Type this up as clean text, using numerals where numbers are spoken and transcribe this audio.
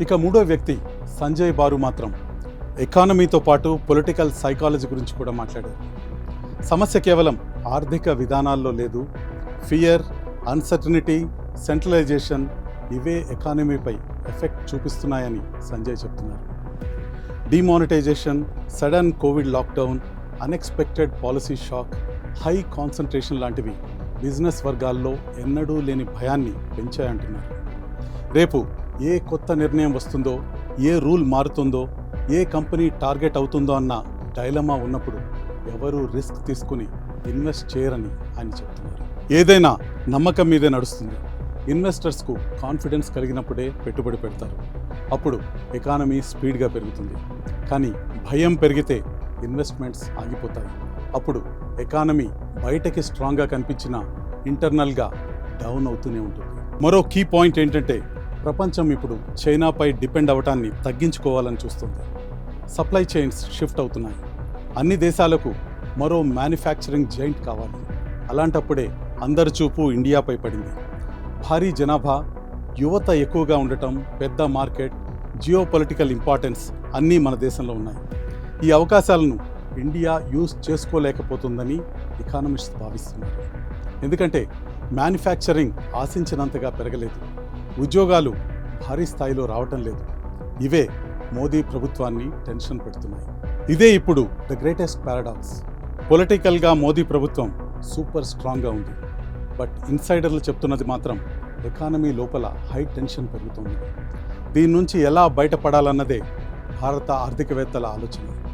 ఇక మూడో వ్యక్తి సంజయ్ బారు మాత్రం ఎకానమీతో పాటు పొలిటికల్ సైకాలజీ గురించి కూడా మాట్లాడారు. సమస్య కేవలం ఆర్థిక విధానాల్లో లేదు, ఫియర్, అన్సర్టనిటీ, సెంట్రలైజేషన్ ఇవే ఎకానమీపై ఎఫెక్ట్ చూపిస్తున్నాయని సంజయ్ చెప్తున్నారు. Demonetisation, sudden COVID lockdown, unexpected policy shock, high concentration లాంటివి బిజినెస్ వర్గాల్లో ఎన్నడూ లేని భయాన్ని పెంచాయంటున్నారు. రేపు ఏ కొత్త నిర్ణయం వస్తుందో, ఏ రూల్ మారుతుందో, ఏ కంపెనీ టార్గెట్ అవుతుందో అన్న డైలమా ఉన్నప్పుడు ఎవరూ రిస్క్ తీసుకుని ఇన్వెస్ట్ చేయరని ఆయన చెప్తున్నారు. ఏదైనా నమ్మకం మీదే నడుస్తుంది. ఇన్వెస్టర్స్కు కాన్ఫిడెన్స్ కలిగినప్పుడే పెట్టుబడి పెడతారు. అప్పుడు ఎకానమీ స్పీడ్గా పెరుగుతుంది. కానీ భయం పెరిగితే ఇన్వెస్ట్మెంట్స్ ఆగిపోతాయి. అప్పుడు ఎకానమీ బయటకి స్ట్రాంగ్గా కనిపించినా ఇంటర్నల్గా డౌన్ అవుతూనే ఉంటుంది. మరో కీ పాయింట్ ఏంటంటే ప్రపంచం ఇప్పుడు చైనాపై డిపెండ్ అవ్వటాన్ని తగ్గించుకోవాలని చూస్తుంది. సప్లై చైన్స్ షిఫ్ట్ అవుతున్నాయి. అన్ని దేశాలకు మరో మ్యానుఫ్యాక్చరింగ్ జైంట్ కావాలి. అలాంటప్పుడే అందరి చూపు ఇండియాపై పడింది. భారీ జనాభా, యువత ఎక్కువగా ఉండటం, పెద్ద మార్కెట్, జియోపొలిటికల్ ఇంపార్టెన్స్ అన్నీ మన దేశంలో ఉన్నాయి. ఈ అవకాశాలను ఇండియా యూజ్ చేసుకోలేకపోతుందని ఎకానమిస్ట్స్ భావిస్తున్నారు. ఎందుకంటే మ్యానుఫ్యాక్చరింగ్ ఆశించినంతగా పెరగలేదు, ఉద్యోగాలు భారీ స్థాయిలో రావటం లేదు. ఇవే మోదీ ప్రభుత్వాన్ని టెన్షన్ పెడుతున్నాయి. ఇదే ఇప్పుడు ద గ్రేటెస్ట్ పారాడాక్స్. పొలిటికల్గా మోదీ ప్రభుత్వం సూపర్ స్ట్రాంగ్గా ఉంది. బట్ ఇన్సైడర్లు చెప్తున్నది మాత్రం ఎకానమీ లోపల హై టెన్షన్ పెరుగుతుంది. దీని నుంచి ఎలా బయటపడాలన్నదే భారత ఆర్థికవేత్తల ఆలోచన.